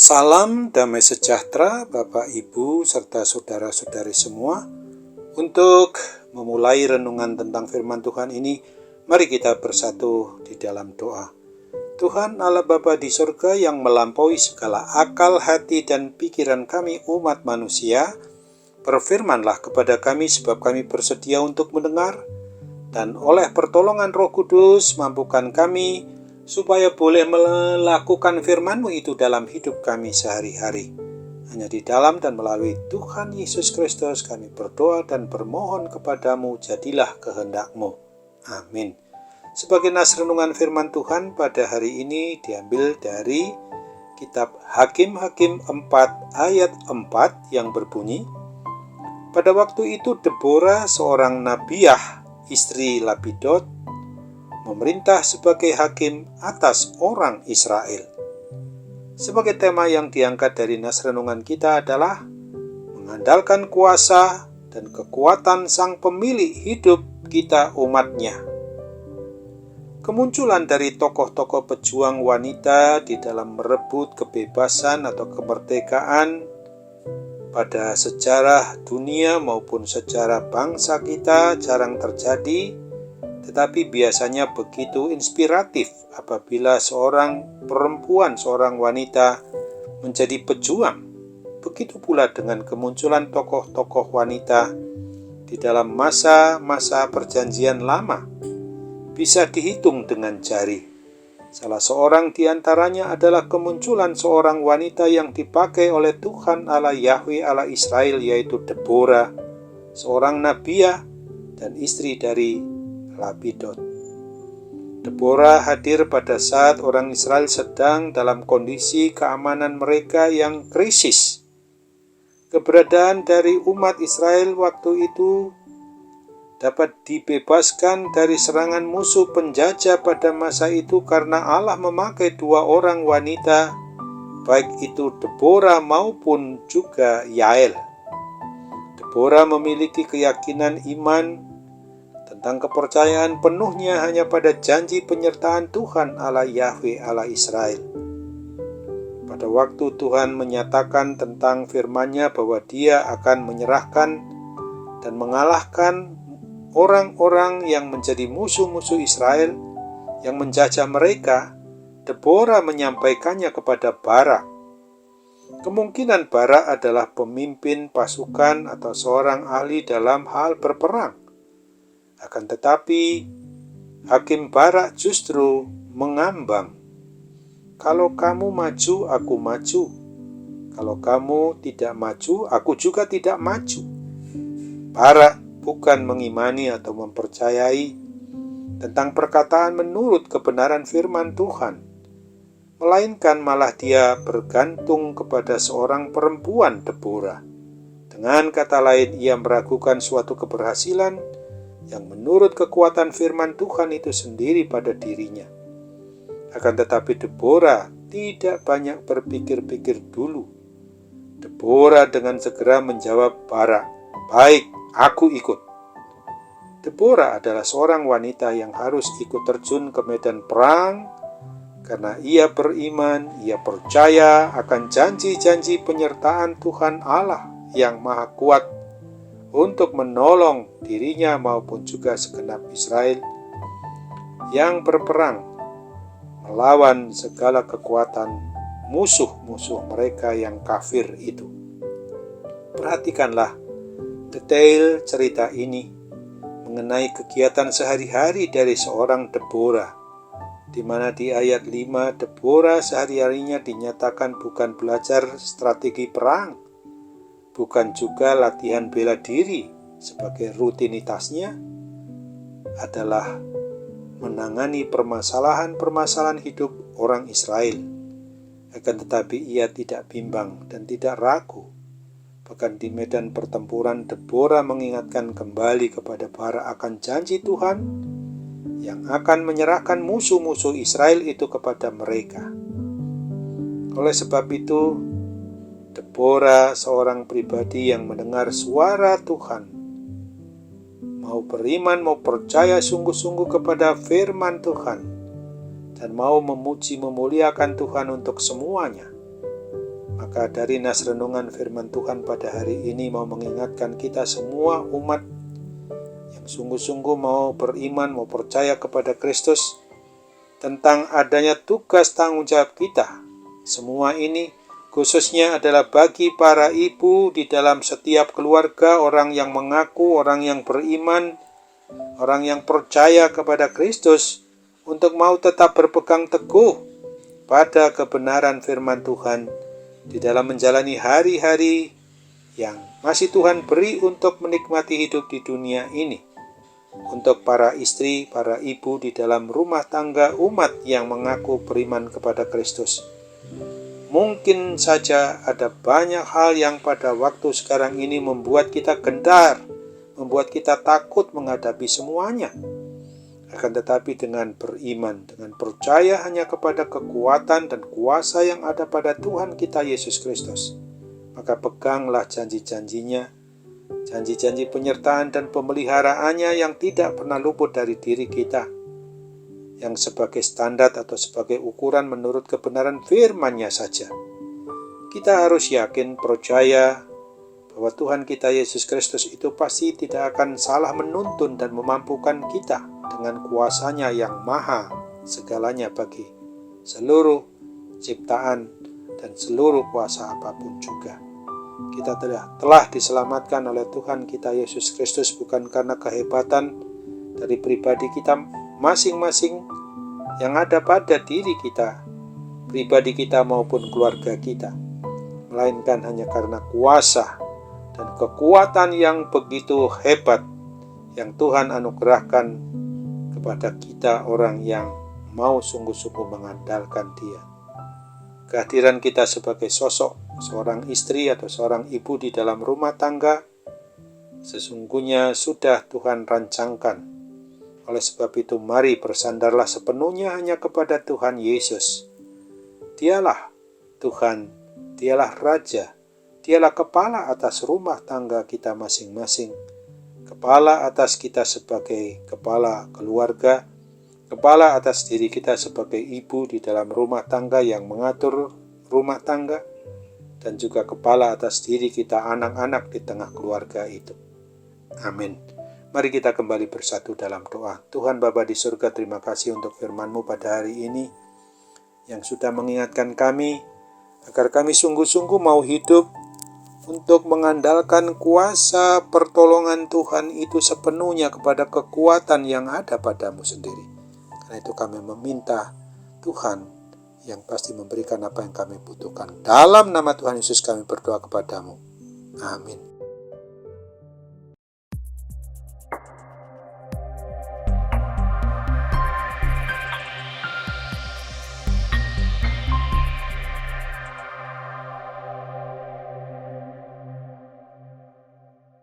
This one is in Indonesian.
Salam damai sejahtera Bapak Ibu serta saudara-saudari semua. Untuk memulai renungan tentang firman Tuhan ini, mari kita bersatu di dalam doa. Tuhan Allah Bapa di surga yang melampaui segala akal, hati, dan pikiran kami umat manusia, berfirmanlah kepada kami sebab kami bersedia untuk mendengar, dan oleh pertolongan Roh Kudus mampukan kami supaya boleh melakukan firman-Mu itu dalam hidup kami sehari-hari. Hanya di dalam dan melalui Tuhan Yesus Kristus kami berdoa dan bermohon kepadamu, jadilah kehendak-Mu. Amin. Sebagai nas renungan firman Tuhan pada hari ini diambil dari kitab Hakim-Hakim 4 ayat 4 yang berbunyi, pada waktu itu Deborah seorang nabiah, istri Lapidot, memerintah sebagai hakim atas orang Israel. Sebagai tema yang diangkat dari nas renungan kita adalah mengandalkan kuasa dan kekuatan Sang Pemilik hidup kita umatnya. Kemunculan dari tokoh-tokoh pejuang wanita di dalam merebut kebebasan atau kemerdekaan pada sejarah dunia maupun sejarah bangsa kita jarang terjadi, tetapi biasanya begitu inspiratif apabila seorang perempuan, seorang wanita menjadi pejuang. Begitu pula dengan kemunculan tokoh-tokoh wanita di dalam masa-masa perjanjian lama. Bisa dihitung dengan jari. Salah seorang di antaranya adalah kemunculan seorang wanita yang dipakai oleh Tuhan Allah Yahweh Allah Israel, yaitu Deborah, seorang nabiah dan istri dari Lapidot. Deborah hadir pada saat orang Israel sedang dalam kondisi keamanan mereka yang krisis. Keberadaan dari umat Israel waktu itu dapat dibebaskan dari serangan musuh penjajah pada masa itu karena Allah memakai dua orang wanita, baik itu Deborah maupun juga Yael. Deborah memiliki keyakinan iman tentang kepercayaan penuhnya hanya pada janji penyertaan Tuhan Allah Yahweh Allah Israel. Pada waktu Tuhan menyatakan tentang firman-Nya bahwa Dia akan menyerahkan dan mengalahkan orang-orang yang menjadi musuh-musuh Israel yang menjajah mereka, Deborah menyampaikannya kepada Barak. Kemungkinan Barak adalah pemimpin pasukan atau seorang ahli dalam hal berperang. Akan tetapi, Hakim Barak justru mengambang, kalau kamu maju, aku maju. Kalau kamu tidak maju, aku juga tidak maju. Barak bukan mengimani atau mempercayai tentang perkataan menurut kebenaran firman Tuhan, melainkan malah dia bergantung kepada seorang perempuan, Deborah. Dengan kata lain, ia meragukan suatu keberhasilan yang menurut kekuatan firman Tuhan itu sendiri pada dirinya. Akan tetapi Deborah tidak banyak berpikir-pikir dulu. Deborah dengan segera menjawab Barak, baik, aku ikut. Deborah adalah seorang wanita yang harus ikut terjun ke medan perang karena ia beriman, ia percaya akan janji-janji penyertaan Tuhan Allah yang Maha Kuat untuk menolong dirinya maupun juga segenap Israel yang berperang melawan segala kekuatan musuh-musuh mereka yang kafir itu. Perhatikanlah detail cerita ini mengenai kegiatan sehari-hari dari seorang Deborah, di mana di ayat 5 Deborah sehari-harinya dinyatakan bukan belajar strategi perang, bukan juga latihan bela diri. Sebagai rutinitasnya adalah menangani permasalahan-permasalahan hidup orang Israel. Akan tetapi ia tidak bimbang dan tidak ragu. Bahkan di medan pertempuran, Deborah mengingatkan kembali kepada Barak akan janji Tuhan yang akan menyerahkan musuh-musuh Israel itu kepada mereka. Oleh sebab itu, Deborah seorang pribadi yang mendengar suara Tuhan, mau beriman, mau percaya sungguh-sungguh kepada firman Tuhan, dan mau memuji memuliakan Tuhan untuk semuanya. Maka dari nas renungan firman Tuhan pada hari ini mau mengingatkan kita semua umat yang sungguh-sungguh mau beriman, mau percaya kepada Kristus, tentang adanya tugas tanggung jawab kita. Semua ini khususnya adalah bagi para ibu di dalam setiap keluarga, orang yang mengaku, orang yang beriman, orang yang percaya kepada Kristus, untuk mau tetap berpegang teguh pada kebenaran firman Tuhan di dalam menjalani hari-hari yang masih Tuhan beri untuk menikmati hidup di dunia ini. Untuk para istri, para ibu di dalam rumah tangga umat yang mengaku beriman kepada Kristus. Mungkin saja ada banyak hal yang pada waktu sekarang ini membuat kita gentar, membuat kita takut menghadapi semuanya. Akan tetapi dengan beriman, dengan percaya hanya kepada kekuatan dan kuasa yang ada pada Tuhan kita Yesus Kristus, maka peganglah janji-janjinya, janji-janji penyertaan dan pemeliharaannya yang tidak pernah luput dari diri kita, yang sebagai standar atau sebagai ukuran menurut kebenaran firman-Nya saja. Kita harus yakin, percaya bahwa Tuhan kita Yesus Kristus itu pasti tidak akan salah menuntun dan memampukan kita dengan kuasa-Nya yang maha segalanya bagi seluruh ciptaan dan seluruh kuasa apapun juga. Kita telah diselamatkan oleh Tuhan kita Yesus Kristus bukan karena kehebatan dari pribadi kita masing-masing yang ada pada diri kita, pribadi kita maupun keluarga kita, melainkan hanya karena kuasa dan kekuatan yang begitu hebat yang Tuhan anugerahkan kepada kita orang yang mau sungguh-sungguh mengandalkan Dia. Kehadiran kita sebagai sosok seorang istri atau seorang ibu di dalam rumah tangga sesungguhnya sudah Tuhan rancangkan. Oleh sebab itu mari bersandarlah sepenuhnya hanya kepada Tuhan Yesus. Dialah Tuhan, Dialah Raja, Dialah kepala atas rumah tangga kita masing-masing, kepala atas kita sebagai kepala keluarga, kepala atas diri kita sebagai ibu di dalam rumah tangga yang mengatur rumah tangga, dan juga kepala atas diri kita anak-anak di tengah keluarga itu. Amin. Mari kita kembali bersatu dalam doa. Tuhan Bapa di surga, terima kasih untuk firman-Mu pada hari ini yang sudah mengingatkan kami agar kami sungguh-sungguh mau hidup untuk mengandalkan kuasa pertolongan Tuhan itu sepenuhnya kepada kekuatan yang ada padamu sendiri. Karena itu kami meminta Tuhan yang pasti memberikan apa yang kami butuhkan. Dalam nama Tuhan Yesus kami berdoa kepadamu. Amin.